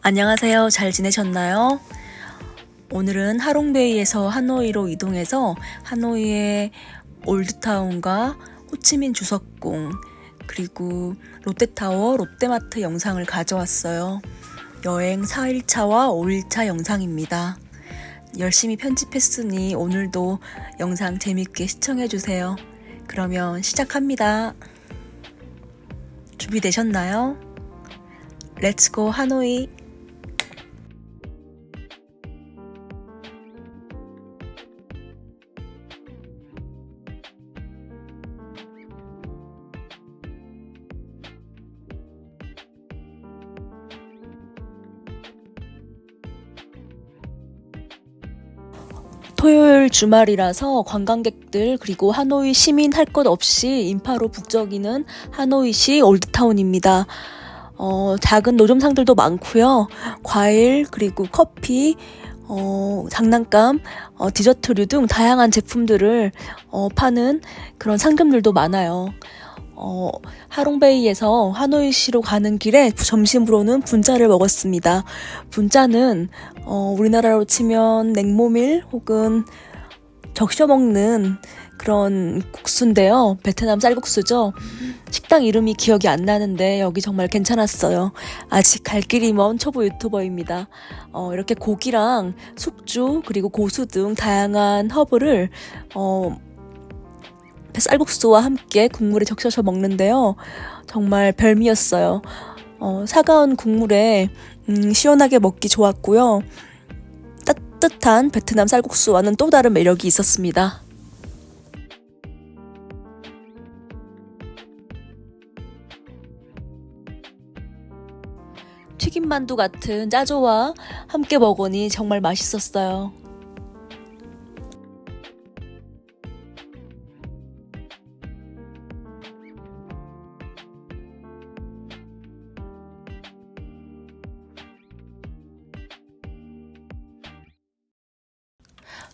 안녕하세요. 잘 지내셨나요? 오늘은 하롱베이에서 하노이로 이동해서 하노이의 올드타운과 호치민 주석궁 그리고 롯데타워, 롯데마트 영상을 가져왔어요. 여행 4일차와 5일차 영상입니다. 열심히 편집했으니 오늘도 영상 재밌게 시청해주세요. 그러면 시작합니다. 준비되셨나요? 렛츠고 하노이! 토요일 주말이라서 관광객들 그리고 하노이 시민 할 것 없이 인파로 북적이는 하노이시 올드타운입니다. 작은 노점상들도 많고요. 과일 그리고 커피, 장난감, 디저트류 등 다양한 제품들을 파는 그런 상점들도 많아요. 하롱베이에서 하노이시로 가는 길에 점심으로는 분짜를 먹었습니다. 분짜는 우리나라로 치면 냉모밀 혹은 적셔 먹는 그런 국수인데요. 베트남 쌀국수죠. 식당 이름이 기억이 안 나는데 여기 정말 괜찮았어요. 아직 갈 길이 먼 초보 유튜버입니다. 이렇게 고기랑 숙주 그리고 고수 등 다양한 허브를 쌀국수와 함께 국물에 적셔서 먹는데요. 정말 별미였어요. 차가운 국물에 시원하게 먹기 좋았고요. 따뜻한 베트남 쌀국수와는 또 다른 매력이 있었습니다. 튀김만두 같은 짜조와 함께 먹으니 정말 맛있었어요.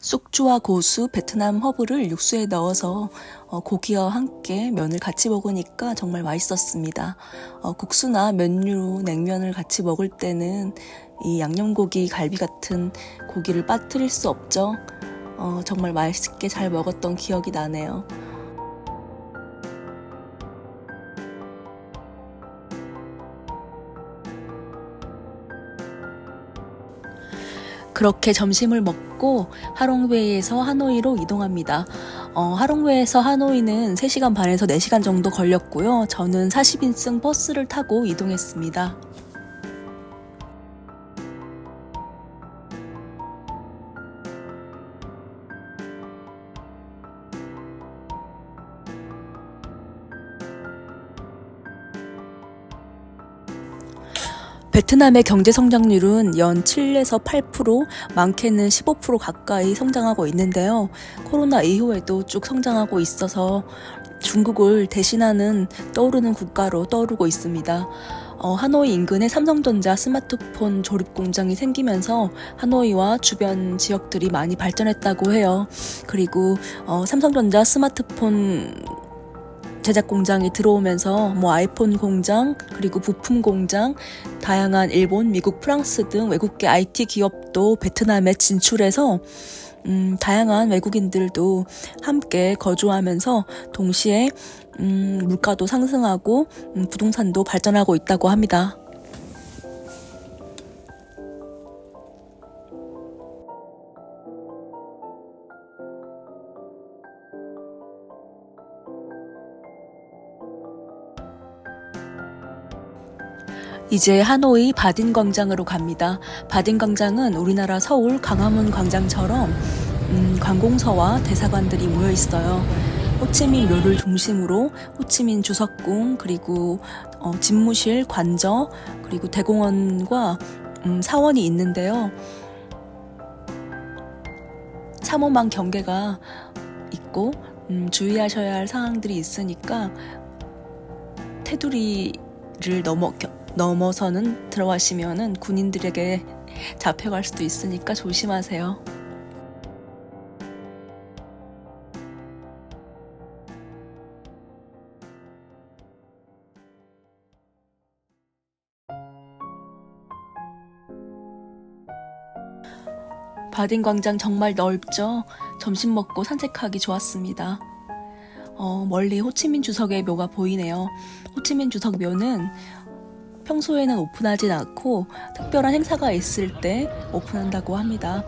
쑥주와 고수, 베트남 허브를 육수에 넣어서 고기와 함께 면을 같이 먹으니까 정말 맛있었습니다. 국수나 면류, 냉면을 같이 먹을 때는 이 양념고기, 갈비 같은 고기를 빠뜨릴 수 없죠. 정말 맛있게 잘 먹었던 기억이 나네요. 그렇게 점심을 먹고 하롱베이에서 하노이로 이동합니다. 하롱베이에서 하노이는 3시간 반에서 4시간 정도 걸렸고요. 저는 40인승 버스를 타고 이동했습니다. 베트남의 경제 성장률은 연 7에서 8%, 많게는 15% 가까이 성장하고 있는데요. 코로나 이후에도 쭉 성장하고 있어서 중국을 대신하는 떠오르는 국가로 떠오르고 있습니다. 하노이 인근에 삼성전자 스마트폰 조립 공장이 생기면서 하노이와 주변 지역들이 많이 발전했다고 해요. 그리고 삼성전자 스마트폰 제작 공장이 들어오면서 아이폰 공장 그리고 부품 공장 다양한 일본, 미국, 프랑스 등 외국계 IT 기업도 베트남에 진출해서 다양한 외국인들도 함께 거주하면서 동시에 물가도 상승하고 부동산도 발전하고 있다고 합니다. 이제 하노이 바딘 광장으로 갑니다. 바딘 광장은 우리나라 서울 광화문 광장처럼 관공서와 대사관들이 모여 있어요. 호치민 묘를 중심으로 호치민 주석궁 그리고 집무실, 관저 그리고 대공원과 사원이 있는데요. 3호망 경계가 있고 주의하셔야 할 사항들이 있으니까 테두리를 넘어서는 들어가시면은 군인들에게 잡혀갈 수도 있으니까 조심하세요. 바딩 광장 정말 넓죠? 점심 먹고 산책하기 좋았습니다. 멀리 호치민 주석의 묘가 보이네요. 호치민 주석 묘는 평소에는 오픈하진 않고 특별한 행사가 있을 때 오픈한다고 합니다.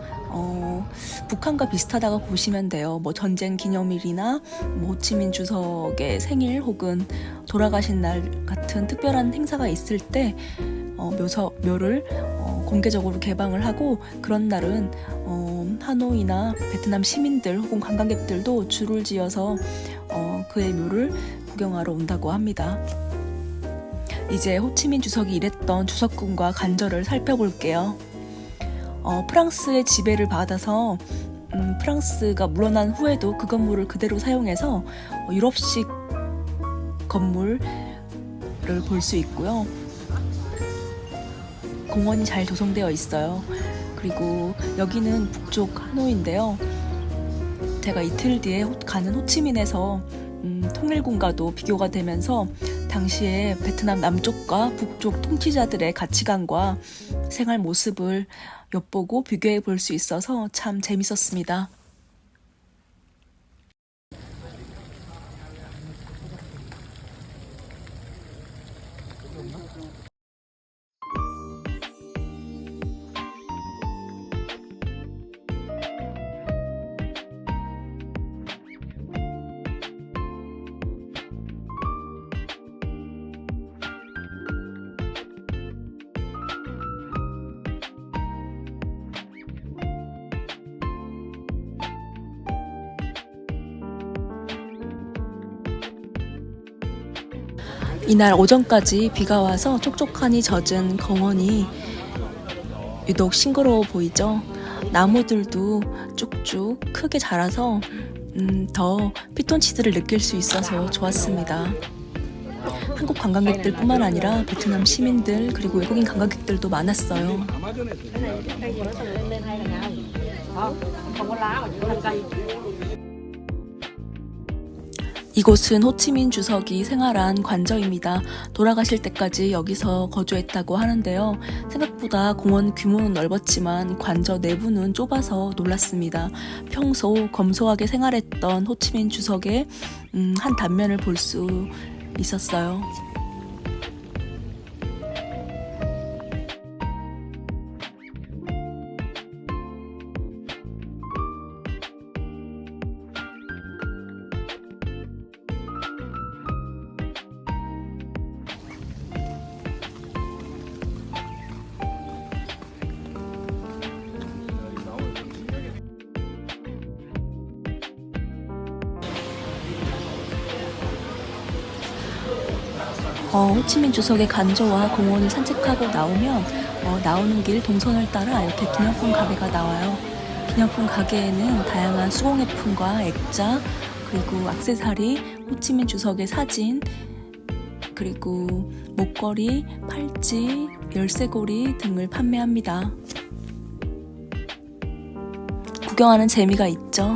북한과 비슷하다고 보시면 돼요. 뭐 전쟁 기념일이나 뭐 호치민 주석의 생일 혹은 돌아가신 날 같은 특별한 행사가 있을 때 묘를 공개적으로 개방을 하고, 그런 날은 하노이나 베트남 시민들 혹은 관광객들도 줄을 지어서 그의 묘를 구경하러 온다고 합니다. 이제 호치민 주석이 일했던 주석궁과 관저를 살펴볼게요. 프랑스의 지배를 받아서 프랑스가 물러난 후에도 그 건물을 그대로 사용해서 유럽식 건물을 볼 수 있고요. 공원이 잘 조성되어 있어요. 그리고 여기는 북쪽 하노이인데요. 제가 이틀 뒤에 가는 호치민에서 통일군과도 비교가 되면서 당시에 베트남 남쪽과 북쪽 통치자들의 가치관과 생활 모습을 엿보고 비교해 볼 수 있어서 참 재밌었습니다. 이날 오전까지 비가 와서 촉촉하니 젖은 공원이 유독 싱그러워 보이죠? 나무들도 쭉쭉 크게 자라서 더 피톤치드를 느낄 수 있어서 좋았습니다. 한국 관광객들 뿐만 아니라 베트남 시민들 그리고 외국인 관광객들도 많았어요. 이곳은 호치민 주석이 생활한 관저입니다. 돌아가실 때까지 여기서 거주했다고 하는데요. 생각보다 공원 규모는 넓었지만 관저 내부는 좁아서 놀랐습니다. 평소 검소하게 생활했던 호치민 주석의 한 단면을 볼 수 있었어요. 호치민 주석의 관저와 공원을 산책하고 나오면 나오는 길 동선을 따라 이렇게 기념품 가게가 나와요. 기념품 가게에는 다양한 수공예품과 액자, 그리고 액세서리, 호치민 주석의 사진, 그리고 목걸이, 팔찌, 열쇠고리 등을 판매합니다. 구경하는 재미가 있죠.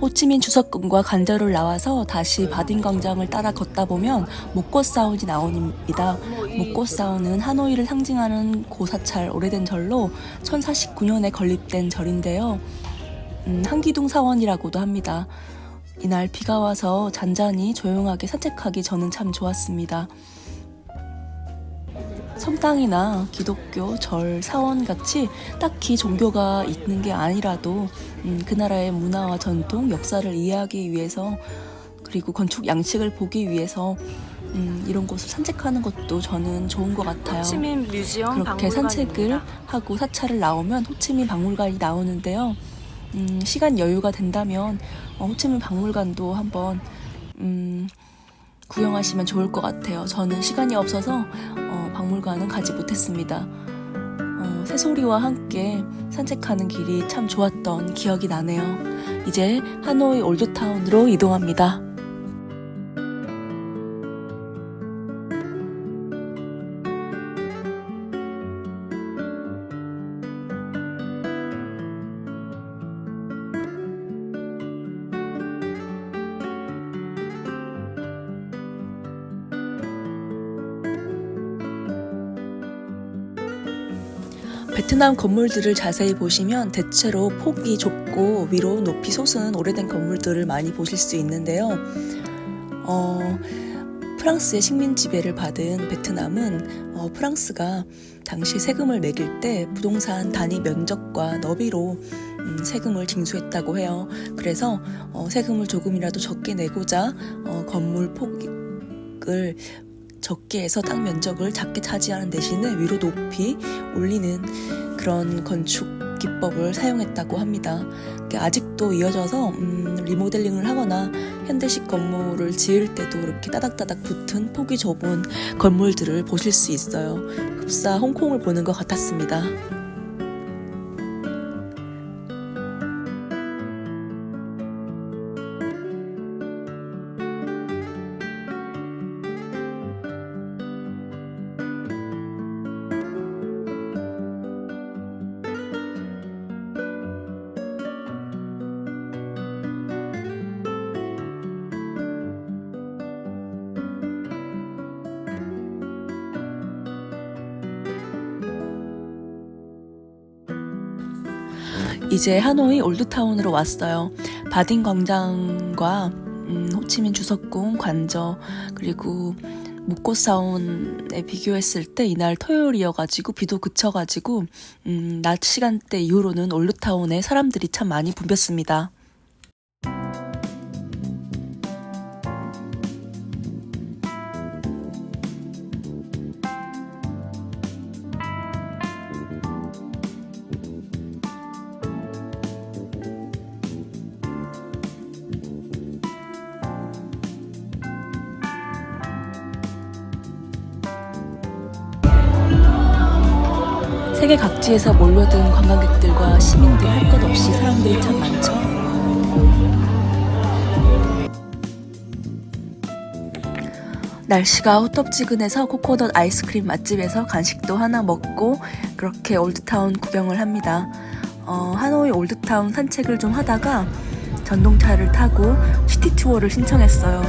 호치민 주석궁과 관저를 나와서 다시 바딩 광장을 따라 걷다 보면 목꽃사원이 나옵니다. 목꽃사원은 하노이를 상징하는 고사찰 오래된 절로 1049년에 건립된 절인데요. 한기둥 사원이라고도 합니다. 이날 비가 와서 잔잔히 조용하게 산책하기 저는 참 좋았습니다. 성당이나 기독교, 절, 사원같이 딱히 종교가 있는 게 아니라도 그 나라의 문화와 전통, 역사를 이해하기 위해서, 그리고 건축 양식을 보기 위해서 이런 곳을 산책하는 것도 저는 좋은 것 같아요. 호치민 뮤지엄 그렇게 박물관입니다. 산책을 하고 사찰을 나오면 호치민 박물관이 나오는데요. 시간 여유가 된다면 호치민 박물관도 한번 구경하시면 좋을 것 같아요. 저는 시간이 없어서 박물관은 가지 못했습니다. 새소리와 함께 산책하는 길이 참 좋았던 기억이 나네요. 이제 하노이 올드타운으로 이동합니다. 베트남 건물들을 자세히 보시면 대체로 폭이 좁고 위로 높이 솟은 오래된 건물들을 많이 보실 수 있는데요. 프랑스의 식민 지배를 받은 베트남은 프랑스가 당시 세금을 매길 때 부동산 단위 면적과 너비로 세금을 징수했다고 해요. 그래서 세금을 조금이라도 적게 내고자 건물 폭을 적게 해서 땅 면적을 작게 차지하는 대신에 위로 높이 올리는 그런 건축 기법을 사용했다고 합니다. 아직도 이어져서 리모델링을 하거나 현대식 건물을 지을 때도 이렇게 따닥따닥 붙은 폭이 좁은 건물들을 보실 수 있어요. 흡사 홍콩을 보는 것 같았습니다. 이제 하노이 올드타운으로 왔어요. 바딩 광장과 호치민 주석궁, 관저, 그리고 목고사운에 비교했을 때 이날 토요일이어가지고 비도 그쳐가지고 낮 시간대 이후로는 올드타운에 사람들이 참 많이 붐볐습니다. 세계 각지에서 몰려든 관광객들과 시민들 할 것 없이 사람들이 참 많죠. 날씨가 호떡지근해서 코코넛 아이스크림 맛집에서 간식도 하나 먹고 그렇게 올드타운 구경을 합니다. 하노이 올드타운 산책을 좀 하다가 전동차를 타고 시티 투어를 신청했어요.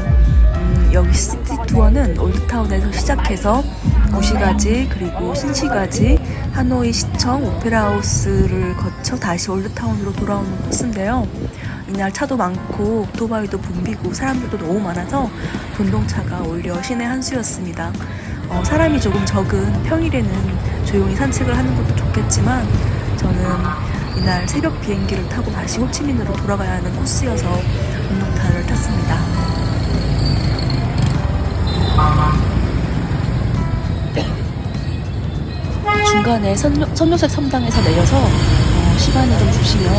여기 시티 투어는 올드타운에서 시작해서 구시가지 그리고 신시가지 하노이 시청 오페라하우스를 거쳐 다시 올드타운으로 돌아오는 코스인데요. 이날 차도 많고 오토바이도 붐비고 사람들도 너무 많아서 전동차가 오히려 신의 한 수였습니다. 사람이 조금 적은 평일에는 조용히 산책을 하는 것도 좋겠지만 저는 이날 새벽 비행기를 타고 다시 호치민으로 돌아가야 하는 코스여서 전동차를 탔습니다. 중간에 선요색 성당에서 내려서 시간이 좀 주시면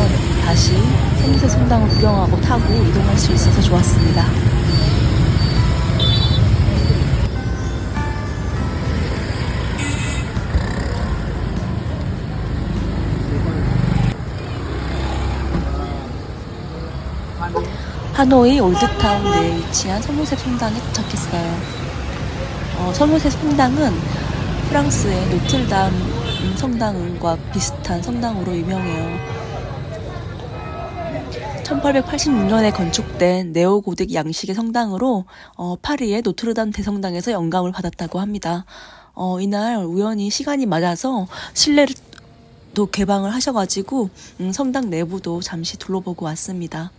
다시 선요색 성당을 구경하고 타고 이동할 수 있어서 좋았습니다. 하노이 올드타운 내에 위치한 선요색 성당에 도착했어요. 선요색 성당은 프랑스의 노틀담 성당과 비슷한 성당으로 유명해요. 1886년에 건축된 네오고딕 양식의 성당으로 파리의 노트르담 대성당에서 영감을 받았다고 합니다. 이날 우연히 시간이 맞아서 실내도 개방을 하셔가지고 성당 내부도 잠시 둘러보고 왔습니다.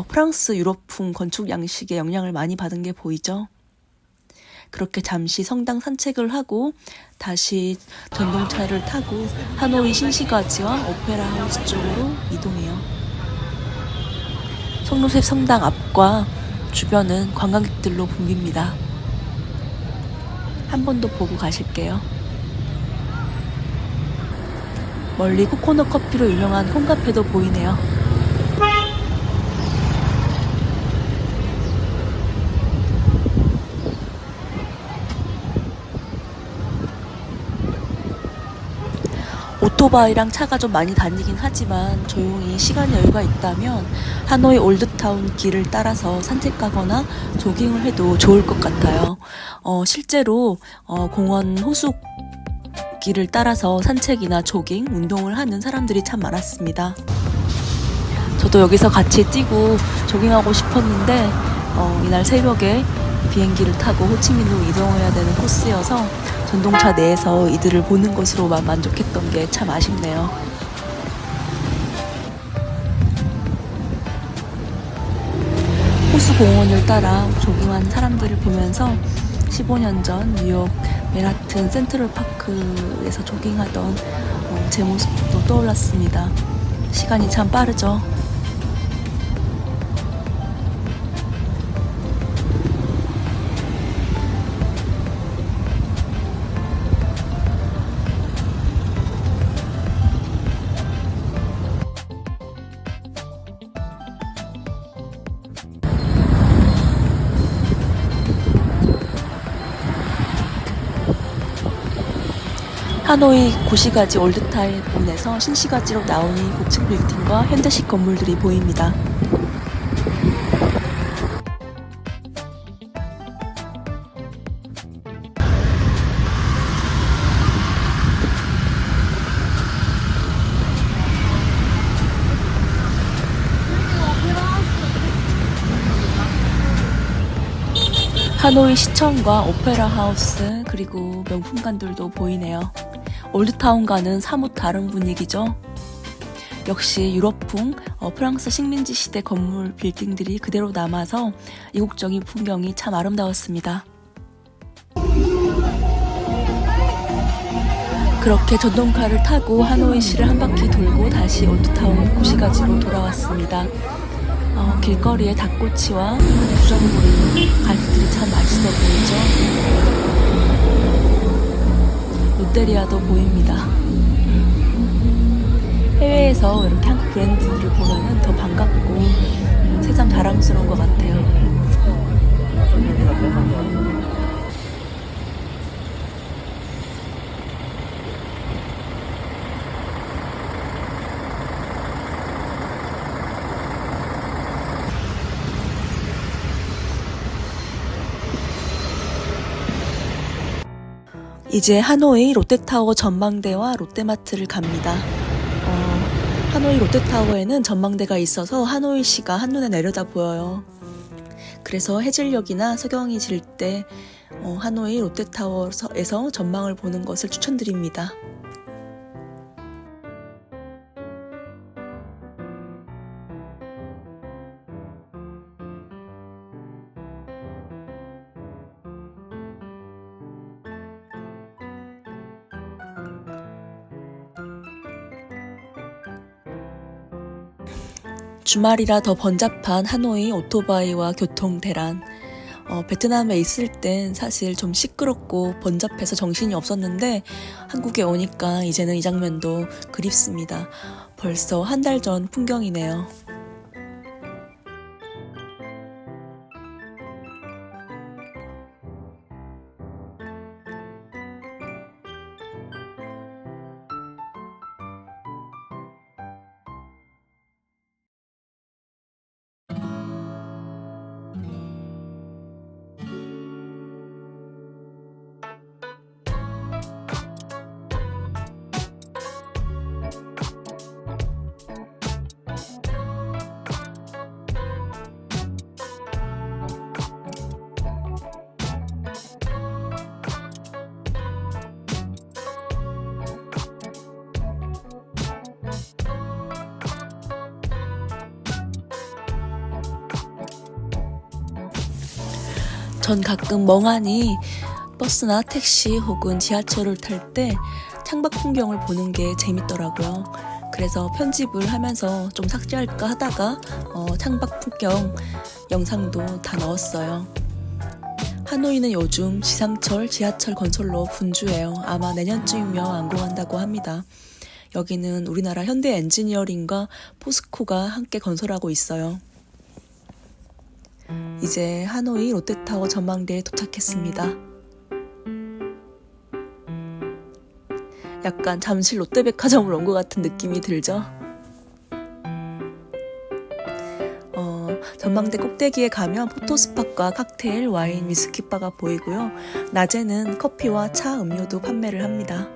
프랑스 유럽풍 건축 양식의 영향을 많이 받은 게 보이죠? 그렇게 잠시 성당 산책을 하고 다시 전동차를 타고 하노이 신시가지와 오페라 하우스 쪽으로 이동해요. 송로셉 성당 앞과 주변은 관광객들로 붐빕니다. 한 번 더 보고 가실게요. 멀리 코코넛 커피로 유명한 콩카페도 보이네요. 오토바이랑 차가 좀 많이 다니긴 하지만 조용히 시간 여유가 있다면 하노이 올드타운 길을 따라서 산책하거나 조깅을 해도 좋을 것 같아요. 실제로 공원 호수 길을 따라서 산책이나 조깅, 운동을 하는 사람들이 참 많았습니다. 저도 여기서 같이 뛰고 조깅하고 싶었는데 이날 새벽에 비행기를 타고 호치민으로 이동해야 되는 코스여서 전동차 내에서 이들을 보는 것으로만 만족했던 게 참 아쉽네요. 호수 공원을 따라 조깅한 사람들을 보면서 15년 전 뉴욕 맨하튼 센트럴파크에서 조깅하던 제 모습도 떠올랐습니다. 시간이 참 빠르죠. 하노이 고시가지 올드타운에서 신시가지로 나오니 고층 빌딩과 현대식 건물들이 보입니다. 하노이 시청과 오페라 하우스 그리고 명품관들도 보이네요. 올드타운과는 사뭇 다른 분위기죠. 역시 유럽풍 프랑스 식민지 시대 건물 빌딩들이 그대로 남아서 이국적인 풍경이 참 아름다웠습니다. 그렇게 전동카를 타고 하노이시를 한 바퀴 돌고 다시 올드타운 고시가지로 돌아왔습니다. 길거리에 닭꼬치와 부전구이, 갈비들이 참 맛있어 보이죠. 롯데리아도 보입니다. 해외에서 이렇게 한국 브랜드를 보면 더 반갑고 새삼 자랑스러운 것 같아요. 이제 하노이 롯데타워 전망대와 롯데마트를 갑니다. 하노이 롯데타워에는 전망대가 있어서 하노이시가 한눈에 내려다 보여요. 그래서 해질녘이나 석영이 질 때 하노이 롯데타워에서 전망을 보는 것을 추천드립니다. 주말이라 더 번잡한 하노이 오토바이와 교통 대란. 베트남에 있을 땐 사실 좀 시끄럽고 번잡해서 정신이 없었는데 한국에 오니까 이제는 이 장면도 그립습니다. 벌써 한 달 전 풍경이네요. 전 가끔 멍하니 버스나 택시 혹은 지하철을 탈 때 창밖 풍경을 보는 게 재밌더라고요. 그래서 편집을 하면서 좀 삭제할까 하다가 창밖 풍경 영상도 다 넣었어요. 하노이는 요즘 지상철, 지하철 건설로 분주해요. 아마 내년쯤이면 완공한다고 합니다. 여기는 우리나라 현대 엔지니어링과 포스코가 함께 건설하고 있어요. 이제 하노이 롯데타워 전망대에 도착했습니다. 약간 잠실 롯데백화점을 온 것 같은 느낌이 들죠? 전망대 꼭대기에 가면 포토스팟과 칵테일, 와인, 위스키바가 보이고요. 낮에는 커피와 차, 음료도 판매를 합니다.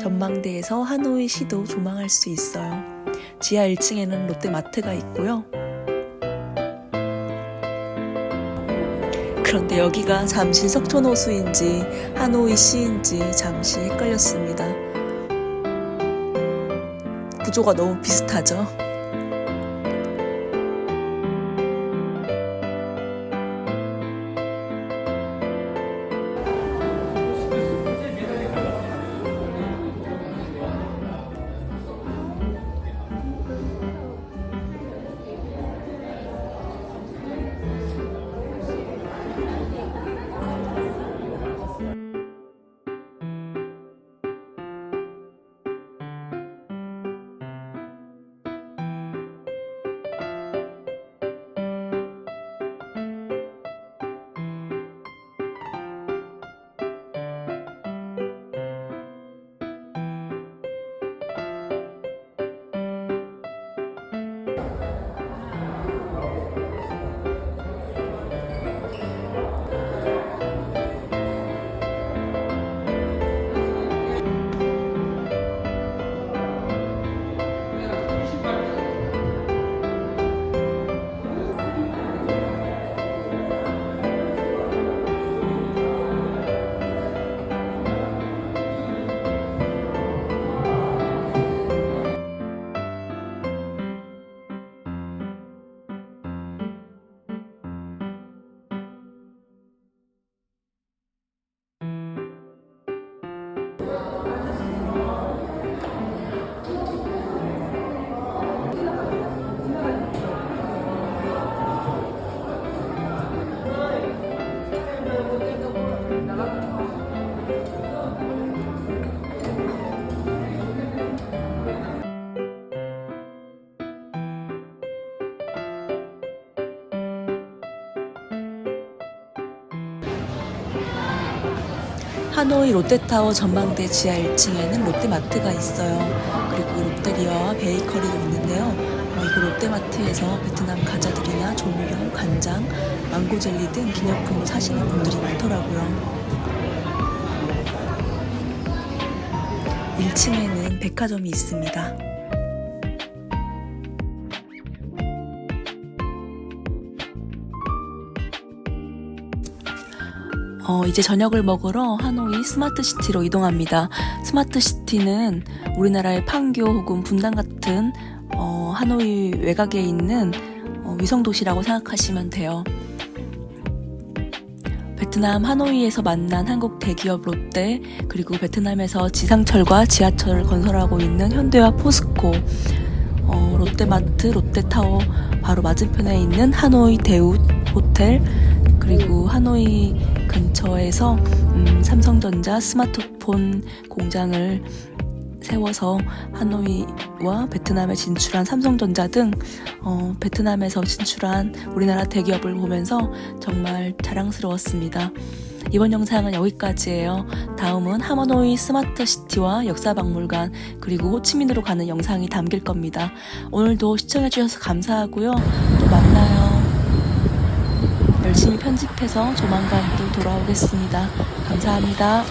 전망대에서 하노이 시도 조망할 수 있어요. 지하 1층에는 롯데마트가 있고요. 그런데 여기가 잠실 석촌호수인지 하노이시인지 잠시 헷갈렸습니다. 구조가 너무 비슷하죠? 하노이 롯데타워 전망대 지하 1층에는 롯데마트가 있어요. 그리고 롯데리아와 베이커리도 있는데요. 이거 롯데마트에서 베트남 과자들이나 조미료, 간장, 망고 젤리 등 기념품을 사시는 분들이 많더라고요. 1층에는 백화점이 있습니다. 이제 저녁을 먹으러 하노이 스마트시티로 이동합니다. 스마트시티는 우리나라의 판교 혹은 분당 같은 하노이 외곽에 있는 위성도시라고 생각하시면 돼요. 베트남 하노이에서 만난 한국 대기업 롯데, 그리고 베트남에서 지상철과 지하철을 건설하고 있는 현대와 포스코, 롯데마트, 롯데타워 바로 맞은편에 있는 하노이 대우 호텔, 그리고 하노이 근처에서 삼성전자 스마트폰 공장을 세워서 하노이와 베트남에 진출한 삼성전자 등 베트남에서 진출한 우리나라 대기업을 보면서 정말 자랑스러웠습니다. 이번 영상은 여기까지예요. 다음은 하노이 스마트시티와 역사박물관 그리고 호치민으로 가는 영상이 담길 겁니다. 오늘도 시청해주셔서 감사하고요. 또 만나요. 열심히 편집해서 조만간 또 돌아오겠습니다. 감사합니다.